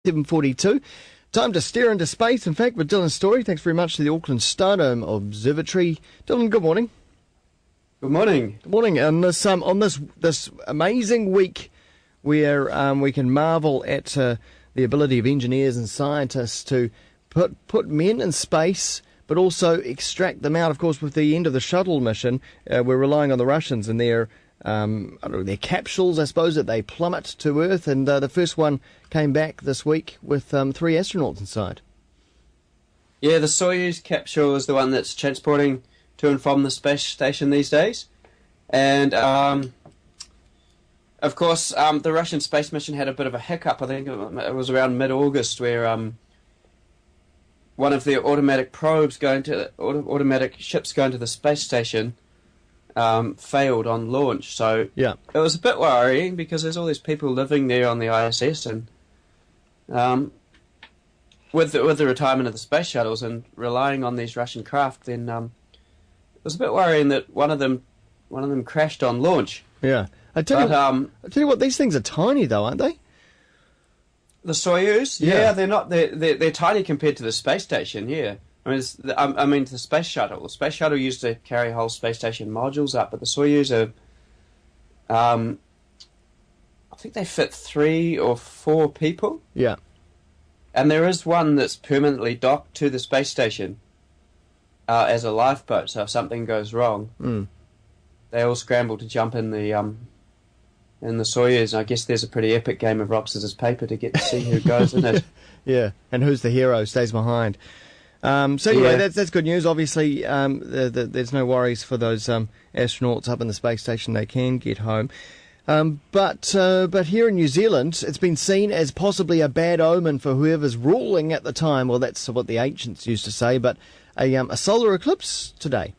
7:42. Time to stare into space, in fact, with Dylan Storey. Thanks very much to the Auckland Stardome Observatory. Dylan, good morning. Good morning. Good morning. On this amazing week where we can marvel at the ability of engineers and scientists to put men in space, but also extract them out. Of course, with the end of the shuttle mission, we're relying on the Russians and their capsules, I suppose, that they plummet to Earth. And the first one came back this week with 3 astronauts inside. Yeah, the Soyuz capsule is the one that's transporting to and from the space station these days. And, of course, the Russian space mission had a bit of a hiccup. I think it was around mid-August where one of the automatic ships going to the space station failed on launch. So yeah, it was a bit worrying because there's all these people living there on the ISS, and with the retirement of the space shuttles and relying on these Russian craft, then it was a bit worrying that one of them crashed on launch. Yeah, I tell you what, these things are tiny though, aren't they? The Soyuz, yeah, they're not. They're tiny compared to the space station. Yeah, I mean the space shuttle. The space shuttle used to carry whole space station modules up, but the Soyuz are, I think they fit 3 or 4 people. Yeah, and there is one that's permanently docked to the space station as a lifeboat. So if something goes wrong, they all scramble to jump in the Soyuz. And I guess there's a pretty epic game of rock scissors paper to get to see who goes in it. Yeah, and who's the hero stays behind. So anyway, that's good news. Obviously, there's no worries for those astronauts up in the space station. They can get home. But here in New Zealand, it's been seen as possibly a bad omen for whoever's ruling at the time. Well, that's what the ancients used to say. But a solar eclipse today.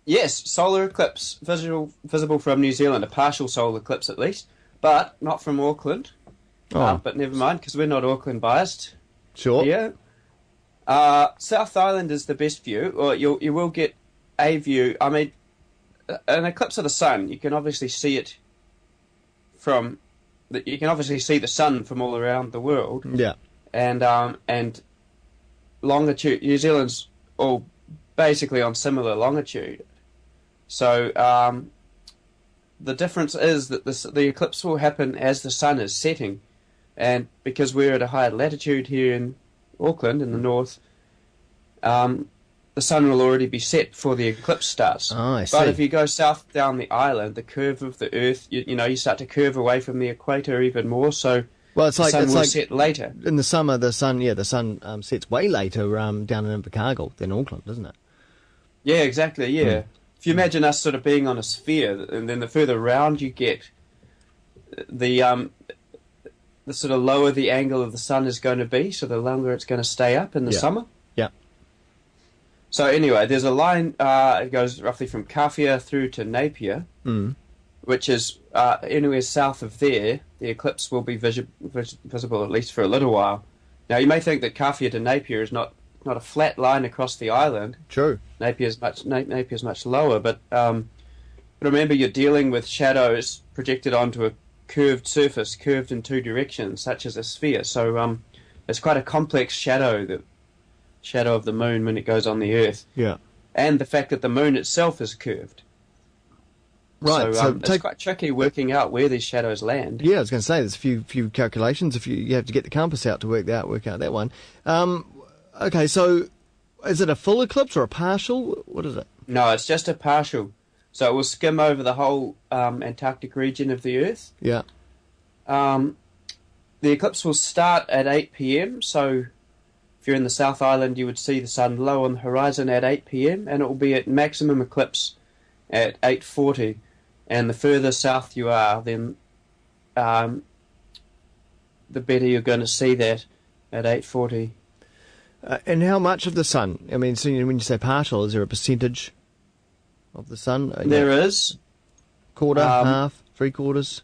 Yes, solar eclipse visible from New Zealand. A partial solar eclipse at least, but not from Auckland. But never mind, because we're not Auckland biased. Sure. Yeah. South Island is the best view, or you will get a view. I mean, an eclipse of the sun, you can obviously see it from. You can obviously see the sun from all around the world. Yeah. And longitude. New Zealand's all basically on similar longitude, so the difference is that the eclipse will happen as the sun is setting. And because we're at a higher latitude here in Auckland, in the north, the sun will already be set before the eclipse starts. Oh, I see. But if you go south down the island, the curve of the Earth, you start to curve away from the equator even more. So well, the sun will set later. In the summer, the sun sets way later down in Invercargill than Auckland, doesn't it? Yeah, exactly. Yeah. If you imagine us sort of being on a sphere, and then the further round you get, the sort of lower the angle of the sun is going to be, so the longer it's going to stay up in the summer. Yeah. So anyway, there's a line, it goes roughly from Kawhia through to Napier, which is anywhere south of there, the eclipse will be visible at least for a little while. Now, you may think that Kawhia to Napier is not a flat line across the island. True. Napier's much lower, but remember you're dealing with shadows projected onto a curved surface, curved in 2 directions, such as a sphere. So it's quite a complex shadow, the shadow of the moon when it goes on the Earth. Yeah. And the fact that the moon itself is curved. Right. So it's quite tricky working out where these shadows land. Yeah, I was going to say there's a few calculations. If you have to get the compass out to work out that one. Okay, so is it a full eclipse or a partial? What is it? No, it's just a partial. So it will skim over the whole Antarctic region of the Earth. Yeah. The eclipse will start at 8 p.m. So if you're in the South Island, you would see the sun low on the horizon at 8 p.m. and it will be at maximum eclipse at 8:40. And the further south you are, then the better you're going to see that at 8:40. And how much of the sun? I mean, so when you say partial, is there a percentage of the sun? There is. Quarter, half, 3/4?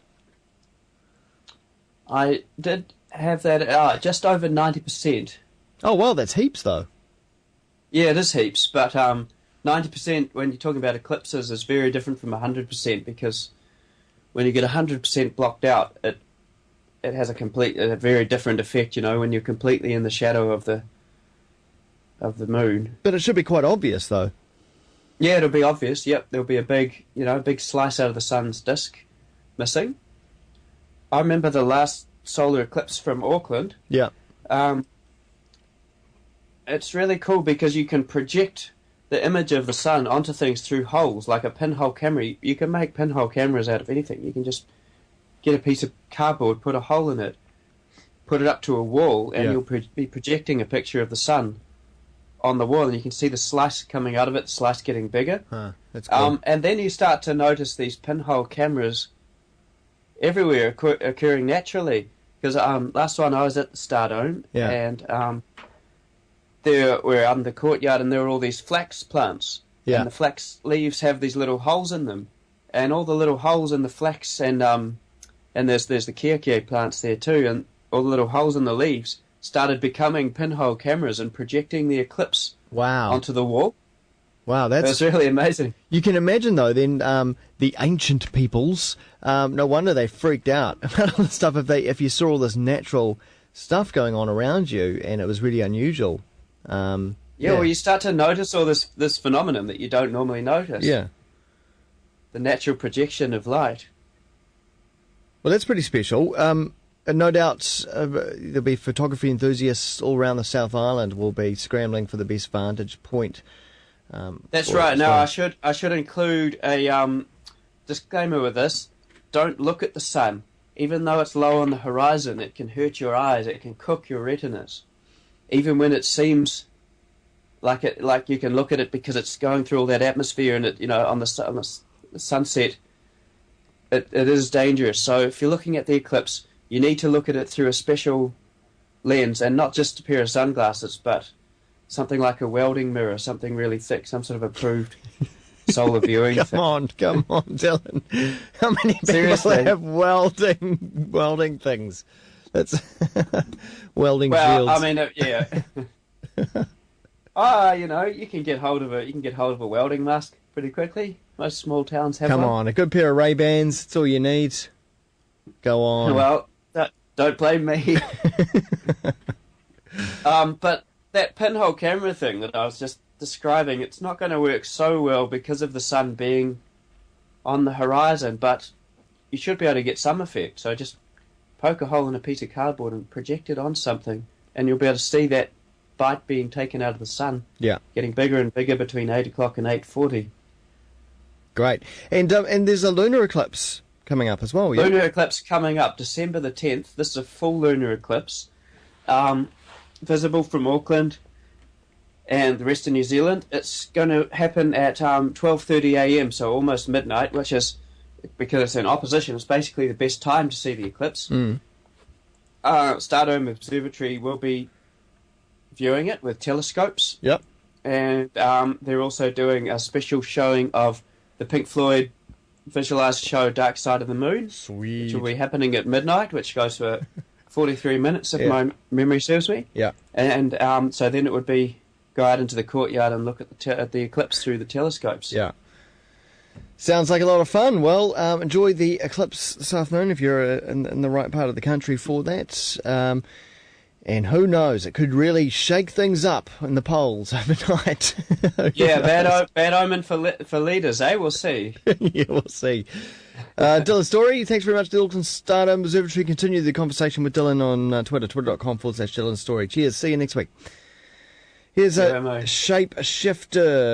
I did have that just over 90%. Oh, well, that's heaps, though. Yeah, it is heaps, but 90% when you're talking about eclipses is very different from 100% because when you get 100% blocked out, it has a very different effect, when you're completely in the shadow of the moon. But it should be quite obvious, though. Yeah, it'll be obvious. Yep, there'll be a big slice out of the sun's disk missing. I remember the last solar eclipse from Auckland. Yeah. It's really cool because you can project the image of the sun onto things through holes, like a pinhole camera. You can make pinhole cameras out of anything. You can just get a piece of cardboard, put a hole in it, put it up to a wall, and you'll be projecting a picture of the sun on the wall, and you can see the slice coming out of it, the slice getting bigger. Huh, that's cool. And then you start to notice these pinhole cameras everywhere occurring naturally. Because last one I was at the Stardome, and we're out in the courtyard, and there were all these flax plants. Yeah. And the flax leaves have these little holes in them. And all the little holes in the flax, and there's the kiakia plants there too, and all the little holes in the leaves started becoming pinhole cameras and projecting the eclipse onto the wall. Wow, that's really amazing. You can imagine, though, then the ancient peoples, no wonder they freaked out about all the stuff if you saw all this natural stuff going on around you and it was really unusual. Well, you start to notice all this phenomenon that you don't normally notice. Yeah. The natural projection of light. Well, that's pretty special. No doubt there'll be photography enthusiasts all around the South Island will be scrambling for the best vantage point. That's right. Now, I should include a disclaimer with this. Don't look at the sun. Even though it's low on the horizon, it can hurt your eyes. It can cook your retinas. Even when it seems like you can look at it because it's going through all that atmosphere and it, on the sunset, it is dangerous. So if you're looking at the eclipse, you need to look at it through a special lens and not just a pair of sunglasses, but something like a welding mirror, something really thick, some sort of approved solar viewing. Come on, Dylan. How many people Seriously? have welding things? That's welding Well, fields. I mean, you can get hold of a welding mask pretty quickly. Most small towns have Come one. on, a good pair of Ray-Bans, that's all you need. Go on. Well, don't blame me. But that pinhole camera thing that I was just describing, it's not going to work so well because of the sun being on the horizon, but you should be able to get some effect. So just poke a hole in a piece of cardboard and project it on something, and you'll be able to see that bite being taken out of the sun. Yeah. Getting bigger and bigger between 8 o'clock and 8:40. Great. And there's a lunar eclipse coming up as well, yeah? Lunar eclipse coming up, December the 10th. This is a full lunar eclipse. Visible from Auckland and the rest of New Zealand. It's going to happen at 12:30 a.m., so almost midnight, which is, because it's in opposition, it's basically the best time to see the eclipse. Stardome Observatory will be viewing it with telescopes. Yep. And they're also doing a special showing of the Pink Floyd visualized show Dark Side of the Moon. Sweet. Which will be happening at midnight, which goes for 43 minutes if my memory serves me. Yeah. And so then it would be go out into the courtyard and look at the eclipse through the telescopes. Yeah. Sounds like a lot of fun. Well, enjoy the eclipse this afternoon if you're in the right part of the country for that. And who knows, it could really shake things up in the polls overnight. Yeah, bad omen for leaders, eh? We'll see. Yeah, we'll see. Dylan Storey, thanks very much to the Auckland Stardome Observatory. Continue the conversation with Dylan on Twitter, twitter.com/Dylan Storey. Cheers, see you next week. Here's a shape shifter.